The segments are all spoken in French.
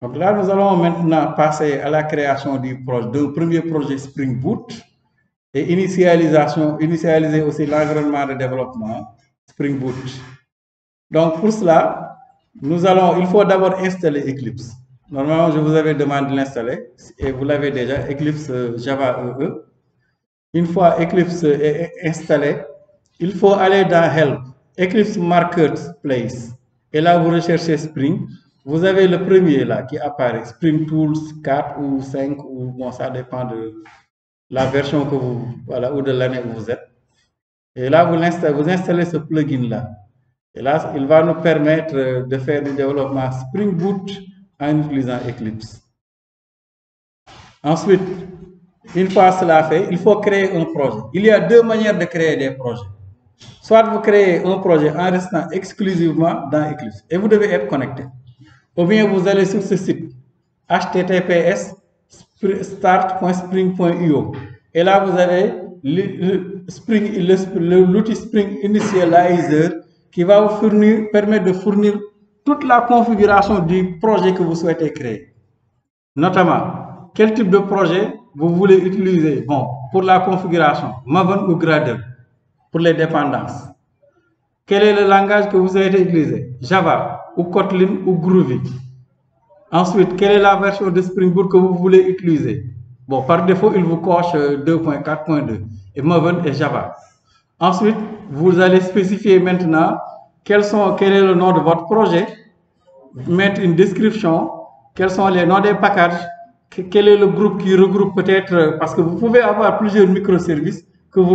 Donc là, nous allons maintenant passer à la création d'un premier projet Spring Boot et initialiser aussi l'environnement de développement Spring Boot. Donc pour cela, il faut d'abord installer Eclipse. Normalement, je vous avais demandé de l'installer et vous l'avez déjà, Eclipse Java EE. Une fois Eclipse est installé, il faut aller dans Help, Eclipse Marketplace. Et là, vous recherchez Spring. Vous avez le premier là qui apparaît, Spring Tools 4 ou 5, ou bon, ça dépend de la version que voilà, ou de l'année où vous êtes. Et là, vous installez ce plugin là. Et là, il va nous permettre de faire du développement Spring Boot en utilisant Eclipse. Ensuite, une fois cela fait, il faut créer un projet. Il y a deux manières de créer des projets. Soit vous créez un projet en restant exclusivement dans Eclipse et vous devez être connecté. Ou bien vous allez sur ce site https://start.spring.io et là vous avez l'outil Spring Initializer qui va vous permettre de fournir toute la configuration du projet que vous souhaitez créer. Notamment, quel type de projet vous voulez utiliser? Bon, pour la configuration, Maven ou Gradle, pour les dépendances. Quel est le langage que vous souhaitez utiliser? Java ou Kotlin ou Groovy. Ensuite, quelle est la version de Spring Boot que vous voulez utiliser? Bon, par défaut, il vous coche 2.4.2 et Maven et Java. Ensuite, vous allez spécifier maintenant quel est le nom de votre projet, mettre une description, quels sont les noms des packages, quel est le groupe qui regroupe peut-être, parce que vous pouvez avoir plusieurs microservices que vous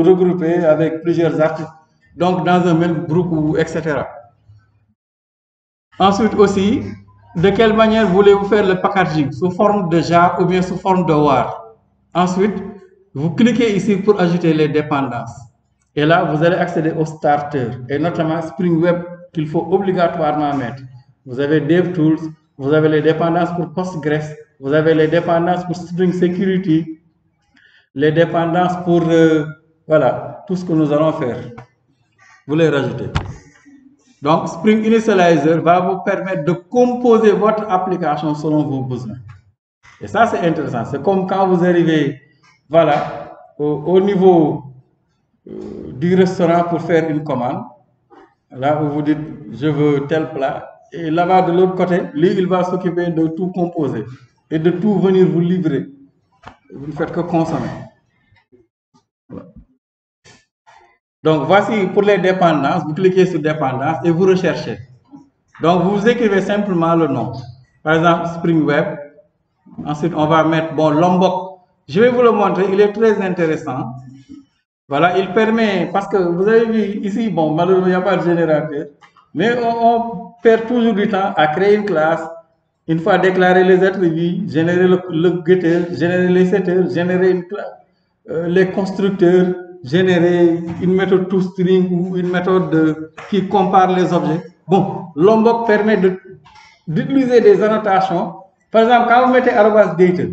regroupez avec plusieurs articles, donc dans un même groupe, etc. Ensuite aussi, de quelle manière voulez-vous faire le packaging? Sous forme de jar ou bien sous forme de war? Ensuite, vous cliquez ici pour ajouter les dépendances. Et là, vous allez accéder au starter, et notamment Spring Web qu'il faut obligatoirement mettre. Vous avez DevTools, vous avez les dépendances pour Postgres, vous avez les dépendances pour Spring Security, les dépendances pour, voilà, tout ce que nous allons faire. Vous les rajoutez. Donc, Spring Initializer va vous permettre de composer votre application selon vos besoins. Et ça, c'est intéressant. C'est comme quand vous arrivez, voilà, au niveau du restaurant pour faire une commande. Là, vous vous dites, je veux tel plat. Et là-bas, de l'autre côté, lui, il va s'occuper de tout composer et de tout venir vous livrer. Vous ne faites que consommer. Voilà. Donc, voici pour les dépendances. Vous cliquez sur dépendances et vous recherchez. Donc, vous écrivez simplement le nom. Par exemple, Spring Web. Ensuite, on va mettre, bon, Lombok. Je vais vous le montrer. Il est très intéressant. Voilà, il permet, parce que vous avez vu ici, bon, malheureusement, il n'y a pas de générateur. Mais on perd toujours du temps à créer une classe. Une fois déclaré les attributs, générer le getter, générer les setters, générer une classe, les constructeurs, générer une méthode toString ou une méthode qui compare les objets. Bon, Lombok permet d'utiliser des annotations. Par exemple, quand vous mettez @data,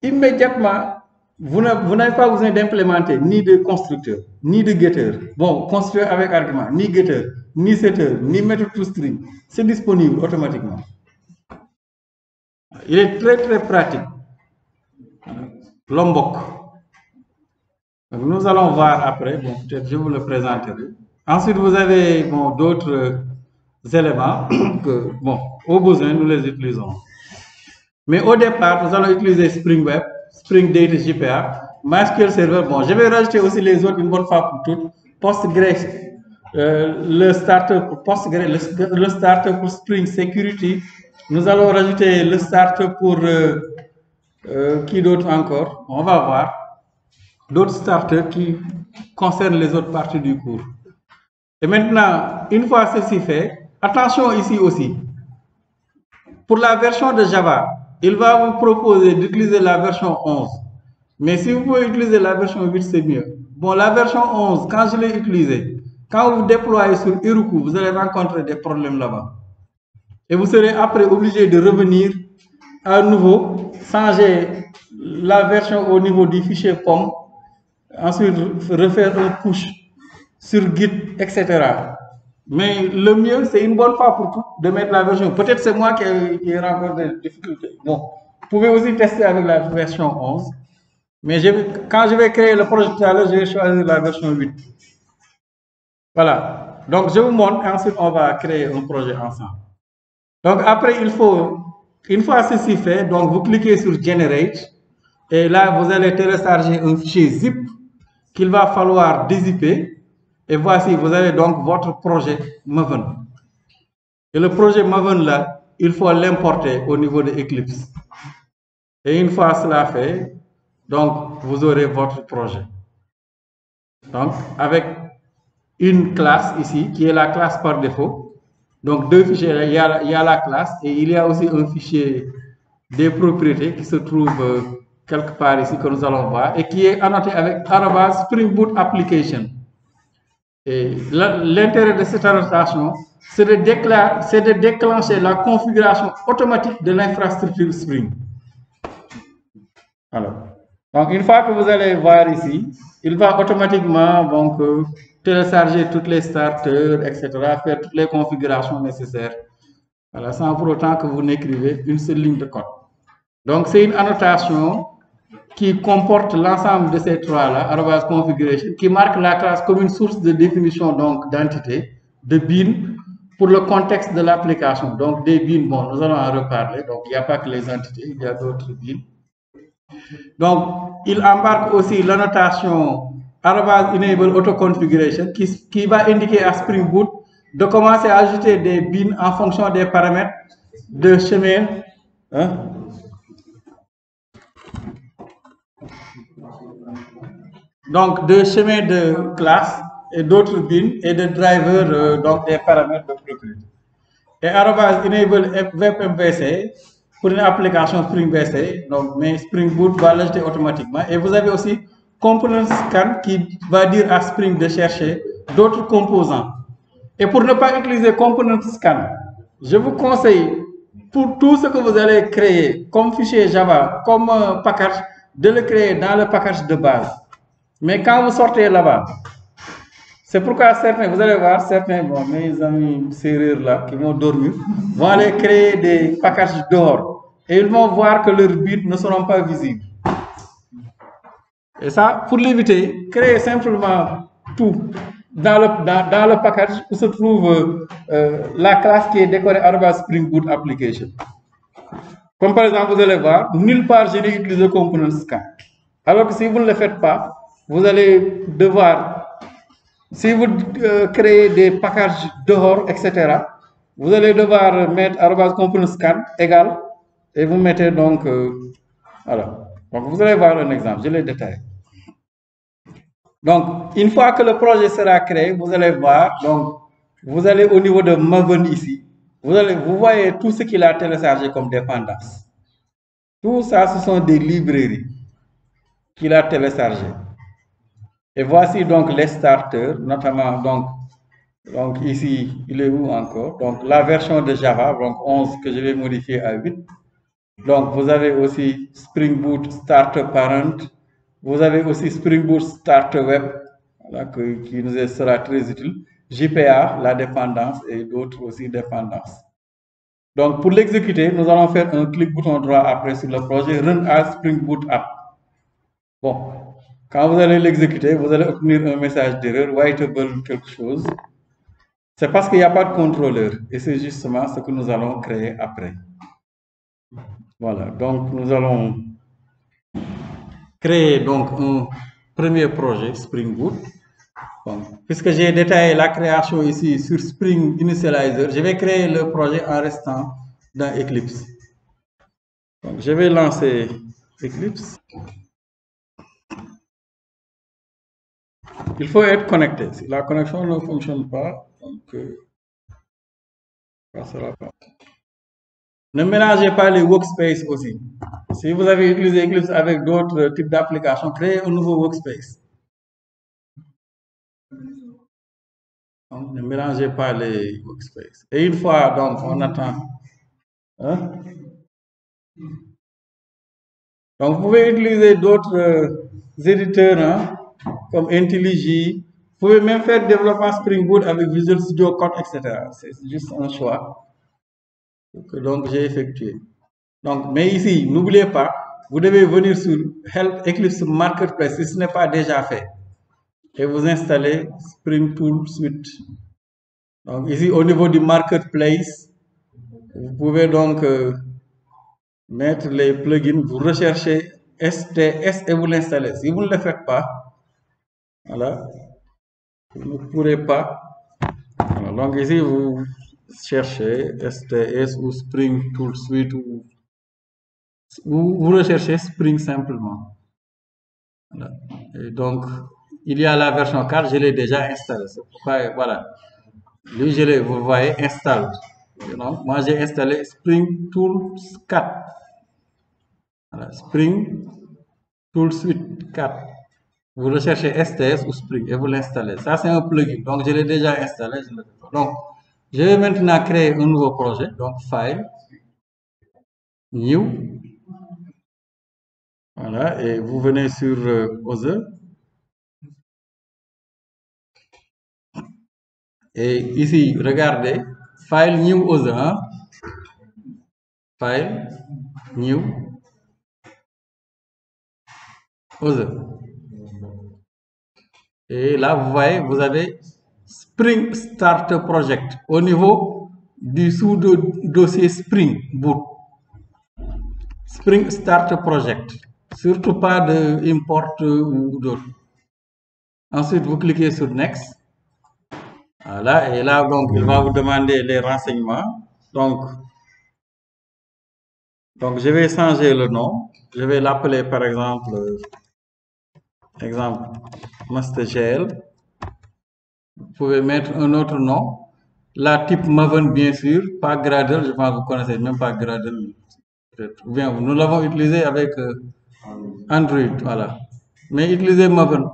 immédiatement, vous n'avez pas besoin d'implémenter ni de constructeur, ni de getter. Bon, construire avec argument, ni getter, ni setter, ni méthode toString. C'est disponible automatiquement. Il est très très pratique. Lombok. Donc, nous allons voir après, bon, peut-être je vous le présenterai. Ensuite, vous avez bon, d'autres éléments que, bon, au besoin, nous les utilisons. Mais au départ, nous allons utiliser Spring Web, Spring Data JPA, MySQL Server. Bon, je vais rajouter aussi les autres une bonne fois pour toutes. Postgres, le starter pour Postgres, le starter pour Spring Security. Nous allons rajouter le starter pour qui d'autre encore? On va voir. D'autres starters qui concernent les autres parties du cours. Et maintenant, une fois ceci fait, attention ici aussi. Pour la version de Java, il va vous proposer d'utiliser la version 11. Mais si vous pouvez utiliser la version 8, c'est mieux. Bon, la version 11, quand je l'ai utilisée, quand vous déployez sur Heroku, vous allez rencontrer des problèmes là-bas. Et vous serez après obligé de revenir à nouveau, changer la version au niveau du fichier POM, ensuite refaire un push sur Git, etc. Mais le mieux, c'est une bonne fois pour toutes de mettre la version. Peut-être c'est moi qui rencontre des difficultés. Bon, vous pouvez aussi tester avec la version 11. Mais quand je vais créer le projet tout à l'heure, je vais choisir la version 8. Voilà. Donc, je vous montre et ensuite on va créer un projet ensemble. Donc, après, une fois ceci fait, donc vous cliquez sur Generate et là, vous allez télécharger un fichier zip qu'il va falloir dézipper. Et voici, vous avez donc votre projet Maven. Et le projet Maven là, il faut l'importer au niveau de Eclipse. Et une fois cela fait, donc vous aurez votre projet. Donc, avec une classe ici, qui est la classe par défaut. Donc, deux fichiers, il y a la classe et il y a aussi un fichier des propriétés qui se trouve quelque part ici que nous allons voir et qui est annoté avec Spring Boot Application. Et l'intérêt de cette annotation, c'est de déclencher la configuration automatique de l'infrastructure Spring. Alors, donc une fois que vous allez voir ici, il va automatiquement donc télécharger toutes les starters, etc., faire toutes les configurations nécessaires. Voilà, sans pour autant que vous n'écrivez une seule ligne de code. Donc c'est une annotation qui comporte l'ensemble de ces trois-là, configuration, qui marque la classe comme une source de définition donc d'entité, de bin, pour le contexte de l'application. Donc des bins, bon, nous allons en reparler. Donc il n'y a pas que les entités, il y a d'autres bins. Donc il embarque aussi l'annotation enable auto-configuration qui va indiquer à Spring Boot de commencer à ajouter des bins en fonction des paramètres de chemin. Hein? Donc, de chemin de classe et d'autres bins et de drivers, donc des paramètres de propriété. Et enable WebMVC pour une application Spring VC, donc, mais Spring Boot va l'ajouter automatiquement. Et vous avez aussi Component Scan qui va dire à Spring de chercher d'autres composants. Et pour ne pas utiliser Component Scan, je vous conseille, pour tout ce que vous allez créer comme fichier Java, comme package, de le créer dans le package de base. Mais quand vous sortez là-bas, c'est pourquoi certains, vous allez voir, certains, bon, mes amis serrures là, qui vont dormir, vont aller créer des packages dehors. Et ils vont voir que leurs bits ne seront pas visibles. Et ça, pour l'éviter, créez simplement tout dans le package où se trouve la classe qui est décorée Spring Boot Application. Comme par exemple, vous allez voir, nulle part je n'ai utilisé Component Scan. Alors que si vous ne le faites pas, vous allez devoir, si vous créez des packages dehors, etc., vous allez devoir mettre component scan égal et vous mettez donc, voilà. Donc vous allez voir un exemple, je les détaille. Donc, une fois que le projet sera créé, vous allez voir, donc, vous allez au niveau de Maven ici, vous voyez tout ce qu'il a téléchargé comme dépendance. Tout ça, ce sont des librairies qu'il a téléchargées. Et voici donc les starters, notamment donc ici, il est où encore? Donc la version de Java, donc 11 que je vais modifier à 8. Donc vous avez aussi Spring Boot Starter Parent. Vous avez aussi Spring Boot Starter Web, voilà, qui nous sera très utile. JPA, la dépendance et d'autres aussi dépendances. Donc pour l'exécuter, nous allons faire un clic bouton droit après sur le projet Run as Spring Boot App. Bon, quand vous allez l'exécuter, vous allez obtenir un message d'erreur, writable quelque chose. C'est parce qu'il n'y a pas de contrôleur. Et c'est justement ce que nous allons créer après. Voilà, donc nous allons créer donc un premier projet Spring Boot. Bon, puisque j'ai détaillé la création ici sur Spring Initializer, je vais créer le projet en restant dans Eclipse. Donc, je vais lancer Eclipse. Il faut être connecté. Si la connexion ne fonctionne pas, donc ça ne sera pas. Ne mélangez pas les workspaces aussi. Si vous avez utilisé Eclipse avec d'autres types d'applications, créez un nouveau workspace. Donc, ne mélangez pas les workspaces. Et une fois, donc, on attend. Hein? Donc, vous pouvez utiliser d'autres éditeurs, hein, comme IntelliJ, Vous pouvez même faire développement Spring Boot avec Visual Studio Code, etc. C'est juste un choix que donc j'ai effectué. Donc, mais ici, n'oubliez pas, vous devez venir sur Help Eclipse Marketplace si ce n'est pas déjà fait. Et vous installez Spring Tool Suite. Donc ici, au niveau du Marketplace, vous pouvez donc mettre les plugins, vous recherchez STS et vous l'installez. Si vous ne le faites pas, voilà, vous ne pourrez pas. Voilà, donc ici, vous cherchez STS ou Spring Tool Suite ou vous recherchez Spring simplement. Voilà. Et donc, il y a la version 4, je l'ai déjà installée. C'est pourquoi, voilà. Lui, vous voyez, installe. Donc, moi, j'ai installé Spring Tool 4. Voilà, Spring Tool Suite 4. Vous recherchez STS ou Spring et vous l'installez. Ça, c'est un plugin. Donc, je l'ai déjà installé. Donc, je vais maintenant créer un nouveau projet. Donc, File, New. Voilà, et vous venez sur Other. Et ici, regardez, File, New, Other. Hein? File, New, Other. Et là, vous voyez, vous avez Spring Starter Project au niveau du sous-dossier Spring Boot. Spring Starter Project. Surtout pas de import ou d'autres. Ensuite, vous cliquez sur Next. Voilà, et là, donc, il va vous demander les renseignements. Donc, je vais changer le nom. Je vais l'appeler, par exemple, MasterGL. Vous pouvez mettre un autre nom. La type Maven, bien sûr, pas Gradle. Je pense que vous connaissez même pas Gradle. Ou bien, nous l'avons utilisé avec Android, voilà. Mais utilisez Maven.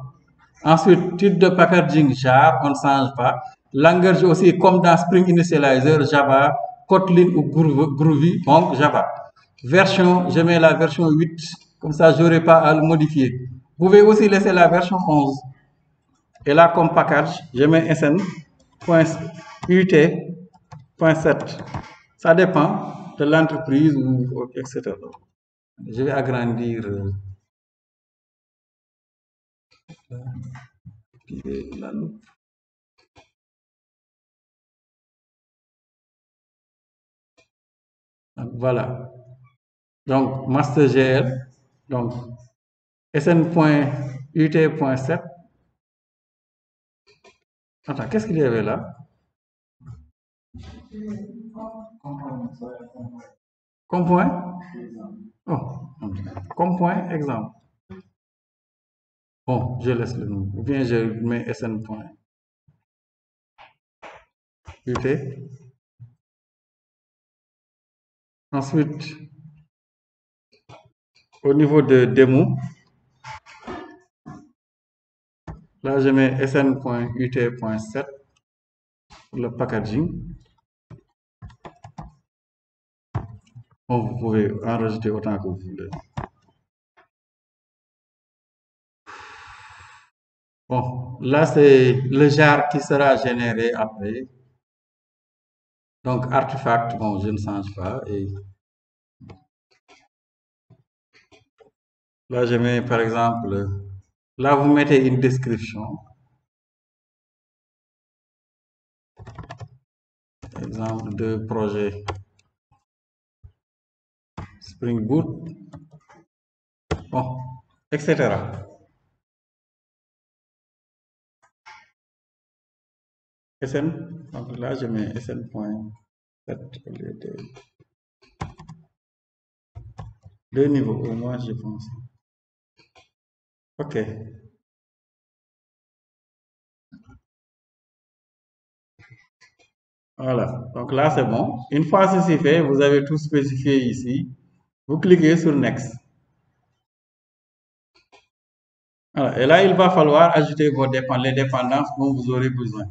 Ensuite, type de packaging jar, on ne change pas. Langage aussi, comme dans Spring Initializer, Java, Kotlin ou Groovy, donc Java. Version, je mets la version 8, comme ça, je n'aurai pas à le modifier. Vous pouvez aussi laisser la version 11. Et là, comme package, je mets sn.ut.7. Ça dépend de l'entreprise ou etc. Je vais agrandir la loupe. Voilà. Donc, MasterGL, donc sn.ut.7. Attends, qu'est-ce qu'il y avait là? Comme point? Oh, comme point, exemple. Bon, je laisse le nom. Ou bien je mets sn.ut. Ensuite, au niveau de démo, là je mets sn.ut.7 pour le packaging. Bon, vous pouvez en rajouter autant que vous voulez. Bon, là c'est le jar qui sera généré après. Donc, artefact, bon, je ne change pas. Et là, je mets par exemple, là, vous mettez une description. Exemple de projet Spring Boot, bon, etc. SN, donc là, je mets SN.7 au lieu de deux niveaux au moins, je pense. OK. Voilà, donc là, c'est bon. Une fois ceci fait, vous avez tout spécifié ici. Vous cliquez sur Next. Voilà, et là, il va falloir ajouter les dépendances dont vous aurez besoin.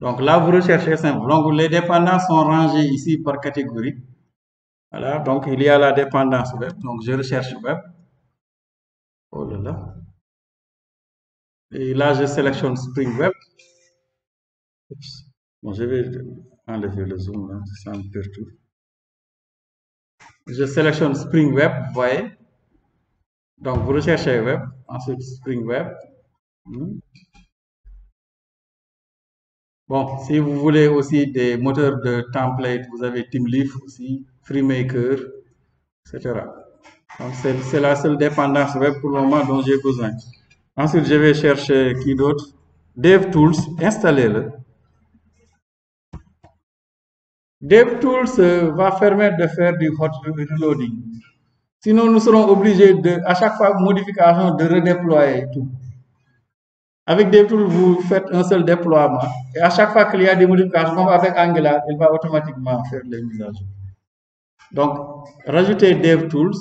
Donc là, vous recherchez simple. Donc les dépendances sont rangées ici par catégorie. Voilà, donc il y a la dépendance web. Donc je recherche web. Oh là là. Et là, je sélectionne Spring Web. Oups. Bon, je vais enlever le zoom, là, ça me perturbe. Je sélectionne Spring Web, vous voyez. Donc, vous recherchez Web, ensuite Spring Web. Bon, si vous voulez aussi des moteurs de template, vous avez TeamLeaf aussi, FreeMaker, etc. Donc, c'est la seule dépendance web pour le moment dont j'ai besoin. Ensuite, je vais chercher qui d'autre? DevTools, installez-le. DevTools va permettre de faire du hot reloading. Sinon, nous serons obligés de, à chaque fois modification, de redéployer tout. Avec DevTools, vous faites un seul déploiement. Et à chaque fois qu'il y a des modifications, comme avec Angular, il va automatiquement faire les mises à jour. Donc, rajoutez DevTools.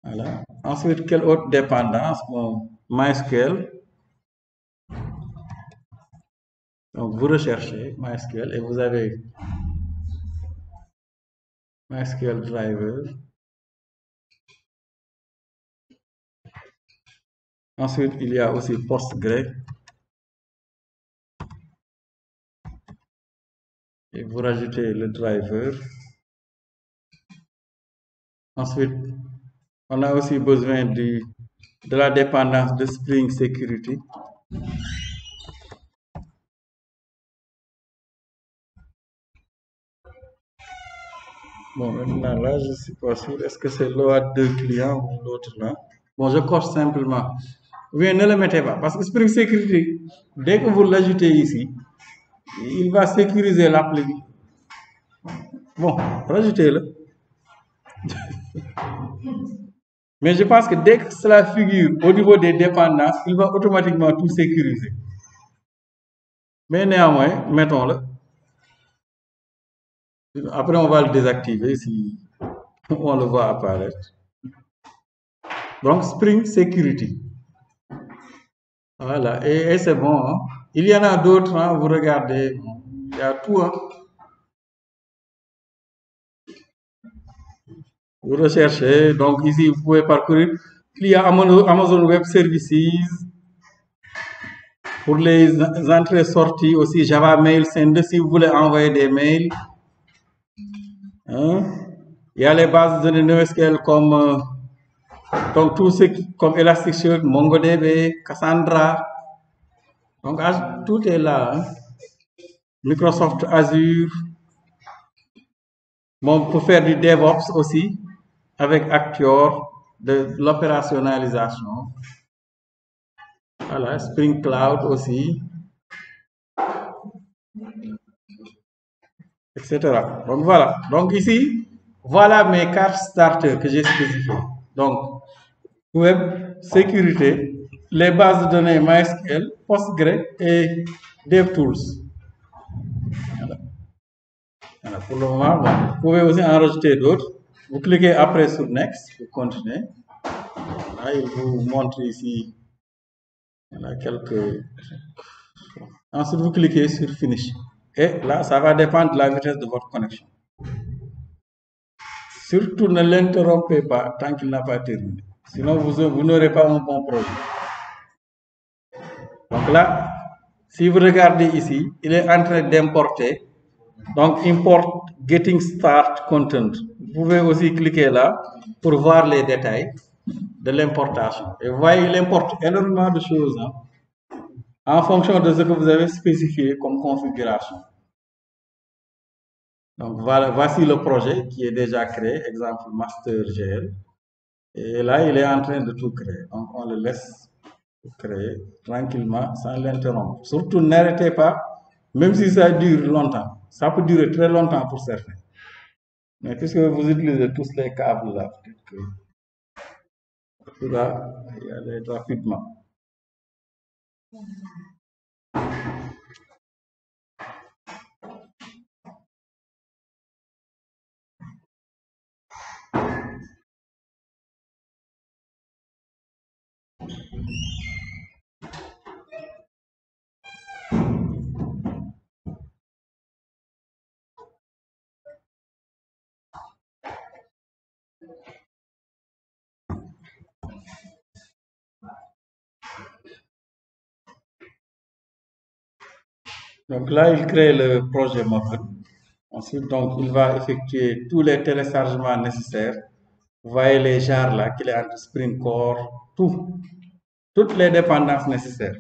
Voilà. Ensuite, quelle autre dépendance? Bon, MySQL. Donc, vous recherchez MySQL et vous avez MySQL Driver. Ensuite, il y a aussi Postgre. Et vous rajoutez le driver. Ensuite, on a aussi besoin de la dépendance de Spring Security. Bon, maintenant là, je ne suis pas sûr. Est-ce que c'est l'OA2 client ou l'autre là? Bon, je coche simplement. Oui, ne le mettez pas. Parce que Spring Security, dès que vous l'ajoutez ici, il va sécuriser l'appli. Bon, rajoutez-le. Mais je pense que dès que cela figure au niveau des dépendances, il va automatiquement tout sécuriser. Mais néanmoins, mettons-le. Après, on va le désactiver si on le voit apparaître. Donc, Spring Security. Voilà, et c'est bon. Hein. Il y en a d'autres, hein, vous regardez, il y a tout. Hein. Vous recherchez, donc ici, vous pouvez parcourir. Il y a Amazon Web Services. Pour les entrées-sorties aussi, Java Mail Sender, si vous voulez envoyer des mails. Hein. Il y a les bases de données NoSQL comme, donc tout ce comme Elasticsearch, MongoDB, Cassandra. Donc tout est là. Hein. Microsoft Azure. Bon, pour faire du DevOps aussi, avec Actior, de l'opérationnalisation. Voilà, Spring Cloud aussi, etc. Donc voilà. Donc ici, voilà mes 4 starters que j'ai spécifiés. Donc, web, sécurité, les bases de données MySQL, Postgre et DevTools. Voilà. Voilà, pour le moment, bon, vous pouvez aussi en rajouter d'autres. Vous cliquez après sur Next pour continuer. Là, il vous montre ici voilà, quelques. Ensuite, vous cliquez sur Finish. Et là, ça va dépendre de la vitesse de votre connexion. Surtout ne l'interrompez pas tant qu'il n'a pas terminé. Sinon, vous n'aurez pas un bon projet. Donc là, si vous regardez ici, il est en train d'importer. Donc, import Getting Start Content. Vous pouvez aussi cliquer là pour voir les détails de l'importation. Et vous voyez, il importe énormément de choses hein, en fonction de ce que vous avez spécifié comme configuration. Donc, voilà, voici le projet qui est déjà créé, exemple MasterGL. Et là, il est en train de tout créer. Donc, on le laisse créer tranquillement sans l'interrompre. Surtout, n'arrêtez pas, même si ça dure longtemps. Ça peut durer très longtemps pour certains. Mais puisque vous utilisez tous les câbles là, peut-être que tout va y aller rapidement. Donc là, il crée le projet Maven. Ensuite, donc, il va effectuer tous les téléchargements nécessaires. Vous voyez les genres là qu'il est entre Spring Core, toutes les dépendances nécessaires.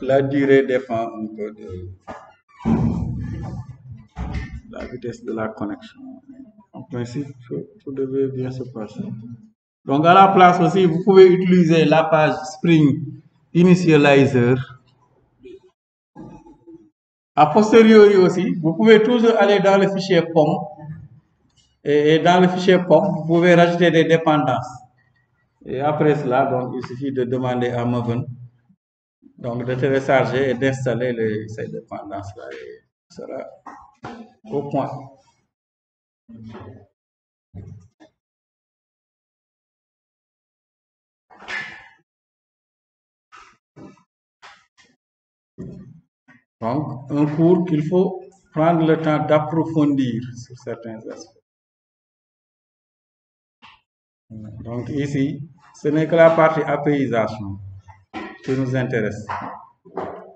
La durée dépend un peu de la vitesse de la connexion. En principe, tout devait bien se passer. Donc, à la place aussi, vous pouvez utiliser la page Spring Initializer. A posteriori aussi, vous pouvez toujours aller dans le fichier POM. Et dans le fichier POM, vous pouvez rajouter des dépendances. Et après cela, donc, il suffit de demander à Maven donc, de télécharger et d'installer ces dépendances-là et ça sera au point. Donc, un cours qu'il faut prendre le temps d'approfondir sur certains aspects. Donc ici, ce n'est que la partie apéisation qui nous intéresse.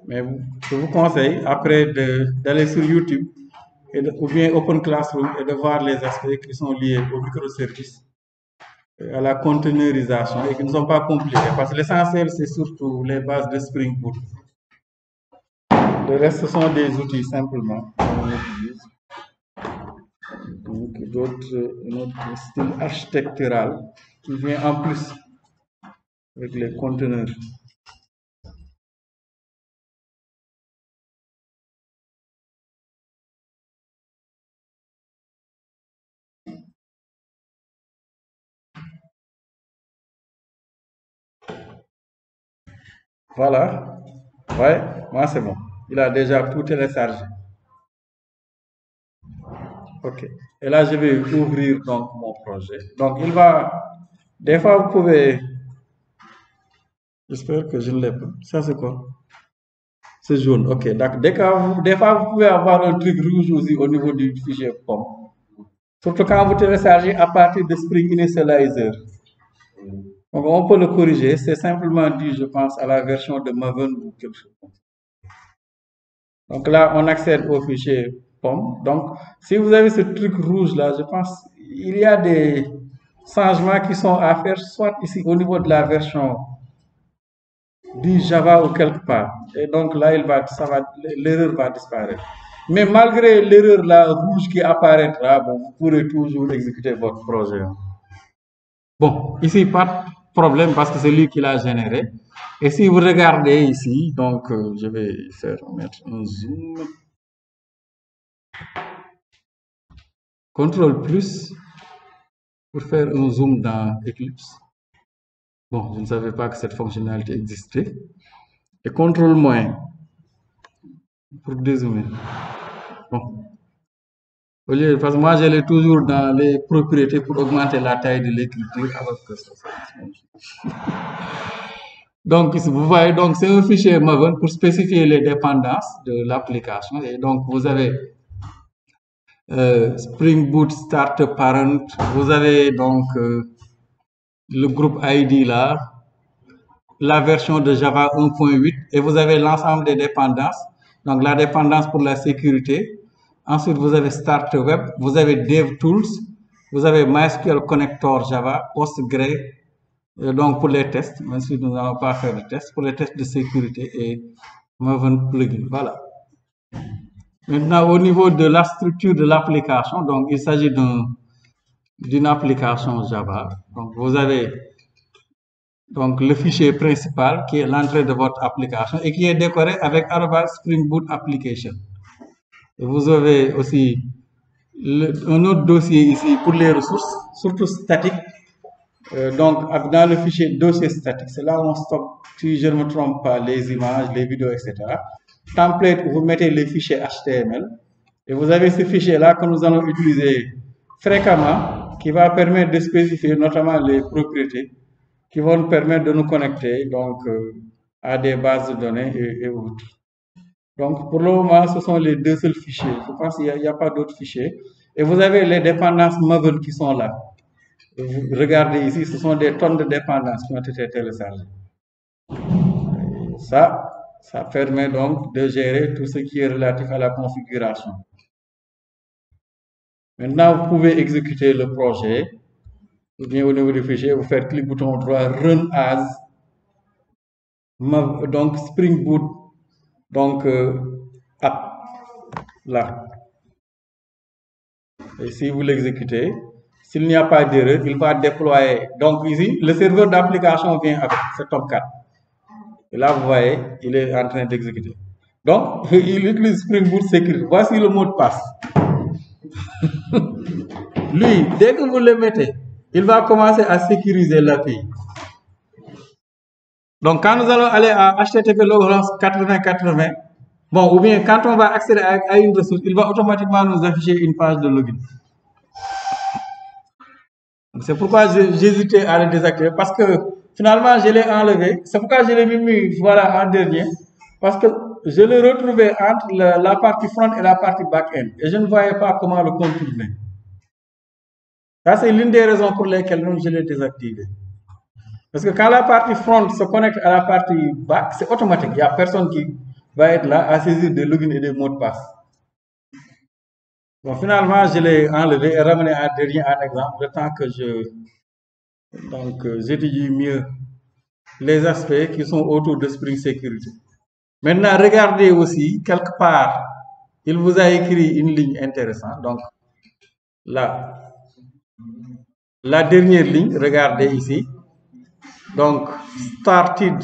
Mais je vous conseille après d'aller sur YouTube ou bien Open Classroom et de voir les aspects qui sont liés aux microservices, à la containerisation et qui ne sont pas compliqués. Parce que l'essentiel, c'est surtout les bases de Spring Boot. Le reste, ce sont des outils simplement qu'on utilise. Donc, notre style architectural qui vient en plus avec les conteneurs. Voilà. Ouais, moi c'est bon. Il a déjà tout téléchargé. Ok. Et là, je vais ouvrir donc mon projet. Donc, il va. Des fois, vous pouvez. J'espère que je ne l'ai pas. Ça, c'est quoi? C'est jaune. Ok. Donc, des fois, vous pouvez avoir un truc rouge aussi au niveau du fichier POM. Surtout quand vous téléchargez à partir de Spring Initializer. Donc, on peut le corriger. C'est simplement dû, je pense, à la version de Maven ou quelque chose comme ça. Donc là, on accède au fichier POM. Donc, si vous avez ce truc rouge là, je pense il y a des changements qui sont à faire, soit ici au niveau de la version du Java ou quelque part. Et donc là, l'erreur va disparaître. Mais malgré l'erreur là rouge qui apparaîtra, bon, vous pourrez toujours exécuter votre projet. Bon, ici, pas de problème parce que c'est lui qui l'a généré. Et si vous regardez ici, donc je vais mettre un zoom. CTRL plus pour faire un zoom dans Eclipse. Bon, je ne savais pas que cette fonctionnalité existait. Et CTRL moins pour dézoomer. Bon. Au lieu, parce que moi, j'allais toujours dans les propriétés pour augmenter la taille de l'écriture. Donc, vous voyez, donc c'est un fichier Maven pour spécifier les dépendances de l'application. Et donc, vous avez Spring Boot Start Parent. Vous avez donc le groupe ID là, la version de Java 1.8 et vous avez l'ensemble des dépendances. Donc, la dépendance pour la sécurité. Ensuite, vous avez Start Web, vous avez DevTools, vous avez MySQL Connector Java, PostgreSQL. Donc, pour les tests, même si nous n'allons pas faire de tests, pour les tests de sécurité et Maven Plugin. Voilà. Maintenant, au niveau de la structure de l'application, donc il s'agit d'une application Java. Donc, vous avez donc le fichier principal qui est l'entrée de votre application et qui est décoré avec Spring Boot Application. Et vous avez aussi un autre dossier ici pour les ressources, surtout statiques. Donc, dans le fichier dossier statique, c'est là où on stocke, si je ne me trompe pas, les images, les vidéos, etc. Template, où vous mettez les fichiers HTML. Et vous avez ce fichier-là que nous allons utiliser fréquemment, qui va permettre de spécifier notamment les propriétés qui vont nous permettre de nous connecter donc, à des bases de données et autres. Donc, pour le moment, ce sont les deux seuls fichiers. Je pense qu'il n'y a pas d'autres fichiers. Et vous avez les dépendances Maven qui sont là. Regardez ici, ce sont des tonnes de dépendances qui ont été téléchargées. Ça permet donc de gérer tout ce qui est relatif à la configuration. Maintenant, vous pouvez exécuter le projet. Ou bien au niveau du fichier, vous faites clic bouton droit Run as. Donc Spring Boot, donc app, là. Et si vous l'exécutez, s'il n'y a pas d'erreur, il va déployer. Donc ici, le serveur d'application vient avec, c'est Tomcat. Et là, vous voyez, il est en train d'exécuter. Donc, il utilise Spring Boot Security. Voici le mot de passe. Lui, dès que vous le mettez, il va commencer à sécuriser l'API. Donc, quand nous allons aller à HTTP logROS 8080, bon, ou bien quand on va accéder à une ressource, il va automatiquement nous afficher une page de login. C'est pourquoi j'hésitais à le désactiver, parce que finalement, je l'ai enlevé. C'est pourquoi je l'ai mis voilà, en dernier, parce que je l'ai retrouvé entre la partie front et la partie back-end, et je ne voyais pas comment le contourner. Ça, c'est l'une des raisons pour lesquelles je l'ai désactivé. Parce que quand la partie front se connecte à la partie back, c'est automatique. Il n'y a personne qui va être là à saisir des logins et des mots de passe. Bon, finalement, je l'ai enlevé et ramené en dernier en exemple, le temps que j'étudie mieux les aspects qui sont autour de Spring Security. Maintenant, regardez aussi, quelque part, il vous a écrit une ligne intéressante. Donc, là, la dernière ligne, regardez ici. Donc, started,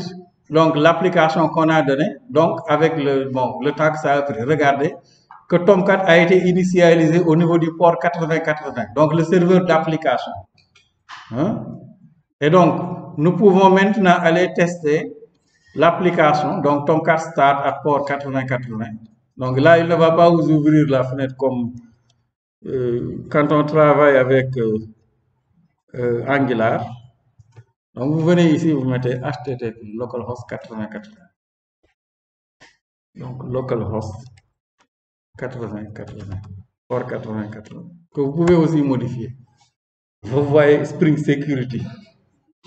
donc l'application qu'on a donnée, donc avec le temps que ça a pris. Regardez que Tomcat a été initialisé au niveau du port 8080, donc le serveur d'application. Hein? Et donc, nous pouvons maintenant aller tester l'application, donc Tomcat Start à port 8080. Donc là, il ne va pas vous ouvrir la fenêtre comme quand on travaille avec Angular. Donc vous venez ici, vous mettez HTTP localhost 8080. Donc localhost 8080, port 8080, que vous pouvez aussi modifier. Vous voyez Spring Security.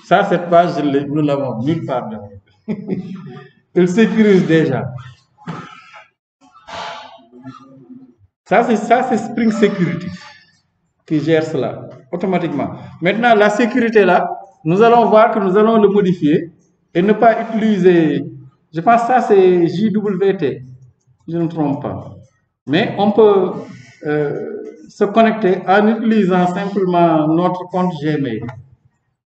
Ça, cette page, nous l'avons nulle part dedans. Il sécurise déjà. Ça, c'est Spring Security qui gère cela automatiquement. Maintenant, la sécurité là, nous allons voir que nous allons le modifier et ne pas utiliser. Je pense que ça, c'est JWT. Je ne me trompe pas. Mais on peut se connecter en utilisant simplement notre compte Gmail.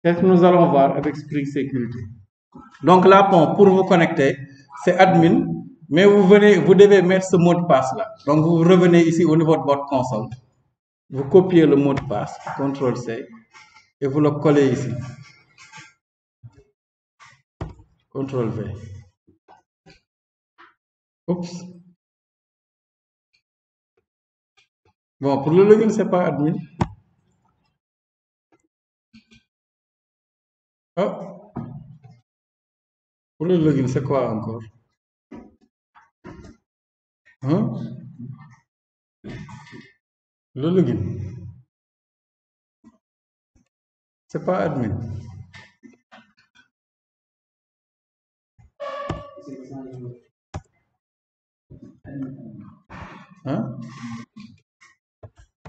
C'est ce que nous allons voir avec Spring Security. Donc là, pour vous connecter, c'est admin, mais vous devez mettre ce mot de passe là. Donc vous revenez ici au niveau de votre console. Vous copiez le mot de passe, CTRL-C, et vous le collez ici. CTRL-V. Oups. Bon, pour le login, c'est pas admin. Oh. Pour le login, c'est quoi encore? Hein? Le login. C'est pas admin. Hein?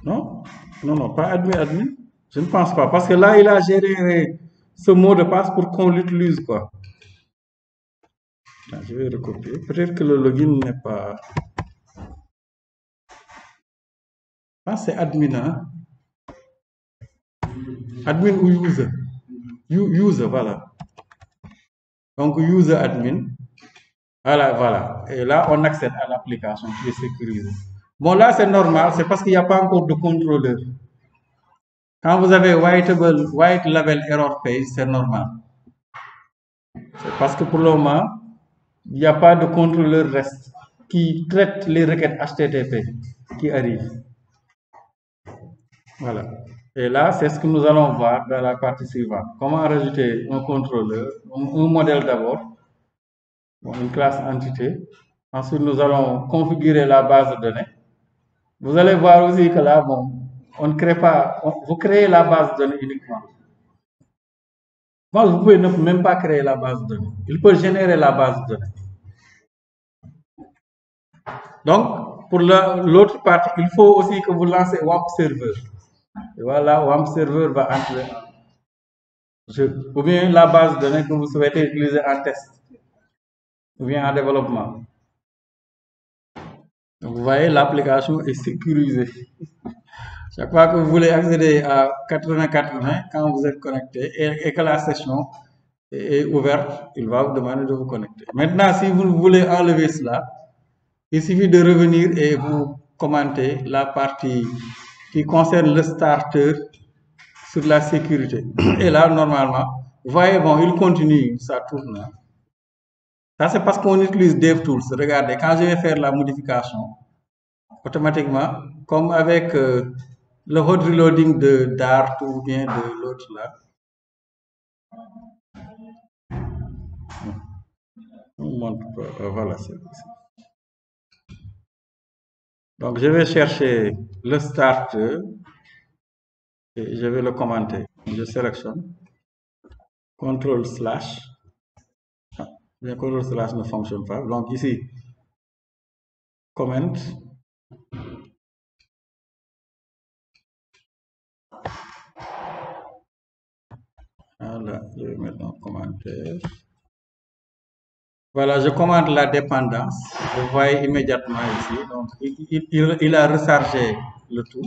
Non? Non, pas admin. Je ne pense pas. Parce que là, il a géré ce mot de passe pour qu'on l'utilise, quoi. Je vais recopier. Peut-être que le login n'est pas... Ah, c'est admin, hein? Admin ou user? User, voilà. Donc, user admin. Voilà. Et là, on accède à l'application qui est sécurisée. Bon, là, c'est normal. C'est parce qu'il n'y a pas encore de contrôleur. Quand vous avez white label error page, c'est normal. C'est parce que pour le moment, il n'y a pas de contrôleur REST qui traite les requêtes HTTP qui arrivent. Voilà. Et là, c'est ce que nous allons voir dans la partie suivante. Comment rajouter un contrôleur, un modèle d'abord, une classe entité. Ensuite, nous allons configurer la base de données. Vous allez voir aussi que là, On ne crée pas, vous créez la base de données uniquement. Moi, vous pouvez ne même pas créer la base de données. Il peut générer la base de données. Donc, pour l'autre partie, il faut aussi que vous lancez WAMP Server. Et voilà, WAMP Server va entrer. Ou bien la base de données que vous souhaitez utiliser en test, ou bien en développement. Donc, vous voyez, l'application est sécurisée. Chaque fois que vous voulez accéder à 80-80, quand vous êtes connecté et que la session est ouverte, il va vous demander de vous connecter. Maintenant, si vous voulez enlever cela, il suffit de revenir et vous commenter la partie qui concerne le starter sur la sécurité. Et là, normalement, vous voyez, bon, il continue, ça tourne. Ça, c'est parce qu'on utilise DevTools. Regardez, quand je vais faire la modification, automatiquement, comme avec le hot reloading de Dart ou bien de l'autre là, on montre pas, voilà, c'est ça. Donc, je vais chercher le starter et je vais le commenter. Je sélectionne CTRL/. Bien, CTRL/ ne fonctionne pas. Donc, ici, comment. Voilà, je vais mettre un commentaire. Voilà, je commente la dépendance. Vous voyez immédiatement ici. Donc, il a rechargé le tout.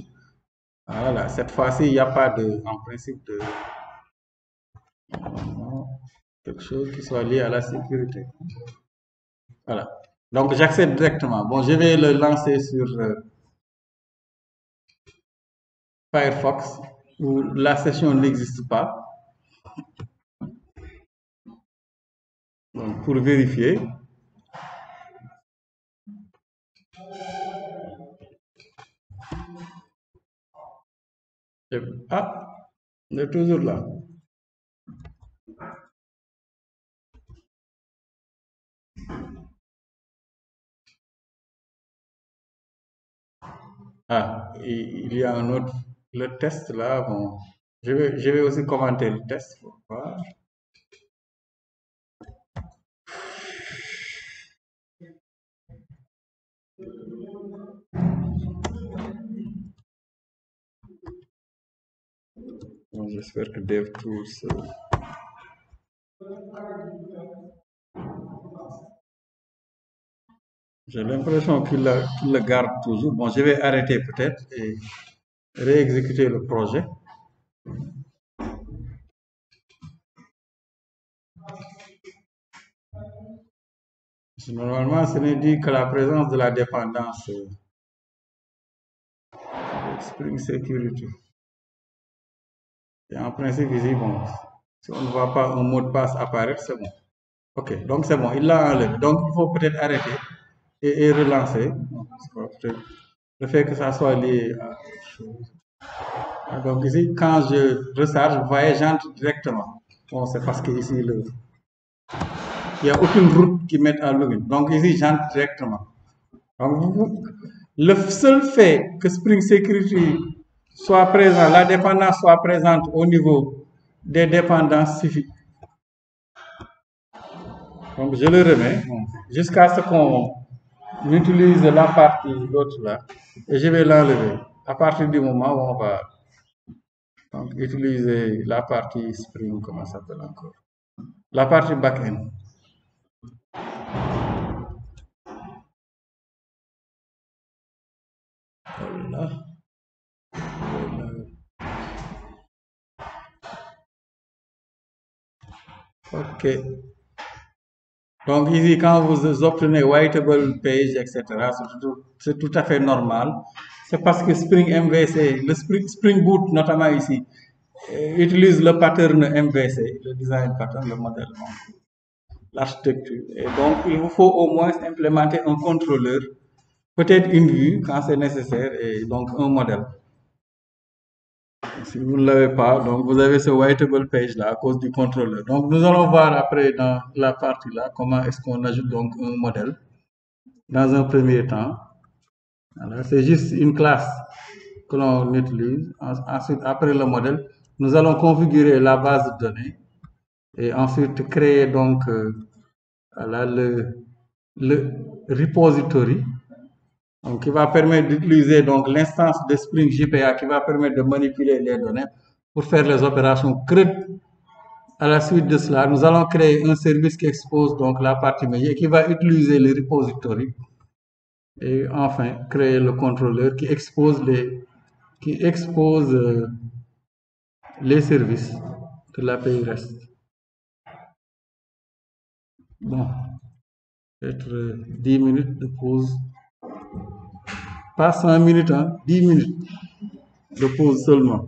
Voilà, cette fois-ci, il n'y a pas de, en principe, de quelque chose qui soit lié à la sécurité. Voilà. Donc, j'accède directement. Bon, je vais le lancer sur Firefox où la session n'existe pas. Donc, pour vérifier. Ah, il est toujours là. Ah, il y a un autre, le test là. Bon, je vais aussi commenter le test pour voir. Bon, j'espère que DevTools. J'ai l'impression qu'il le garde toujours. Bon, je vais arrêter peut-être et réexécuter le projet. Normalement, ce n'est dit que la présence de la dépendance Spring Security. Et en principe, ici, bon, si on ne voit pas un mot de passe apparaître, c'est bon. Ok, donc c'est bon, il l'a enlevé. Donc, il faut peut-être arrêter et relancer. Le fait que ça soit lié à autre chose. Donc ici, quand je recharge, vous voyez, j'entre directement. Bon, c'est parce que ici, il n'y a aucune route qui mette à login. Donc ici, j'entre directement. Donc, le seul fait que Spring Security soit présent, la dépendance soit présente au niveau des dépendances suffit. Donc je le remets jusqu'à ce qu'on utilise la partie l'autre là et je vais l'enlever à partir du moment où on va donc utiliser la partie Spring, comment ça s'appelle encore, la partie back-end. Voilà. Ok. Donc ici, quand vous obtenez whiteable page, etc., c'est tout à fait normal. C'est parce que Spring MVC, le Spring Boot notamment ici, utilise le pattern MVC, le design pattern, le modèle, l'architecture. Et donc, il vous faut au moins implémenter un contrôleur, peut-être une vue quand c'est nécessaire, et donc un modèle. Si vous ne l'avez pas, donc vous avez ce whiteable page là à cause du contrôleur. Donc nous allons voir après dans la partie là comment est-ce qu'on ajoute donc un modèle dans un premier temps. Voilà, c'est juste une classe que l'on utilise. Ensuite, après le modèle, nous allons configurer la base de données et ensuite créer donc voilà, le repository, donc, qui va permettre d'utiliser donc l'instance de Spring JPA qui va permettre de manipuler les données pour faire les opérations CRUD. À la suite de cela, nous allons créer un service qui expose donc la partie média et qui va utiliser le repository. Et enfin, créer le contrôleur qui expose les services de l'API REST. Bon, peut-être 10 minutes de pause. Pas 5 minutes, hein, 10 minutes de pause seulement.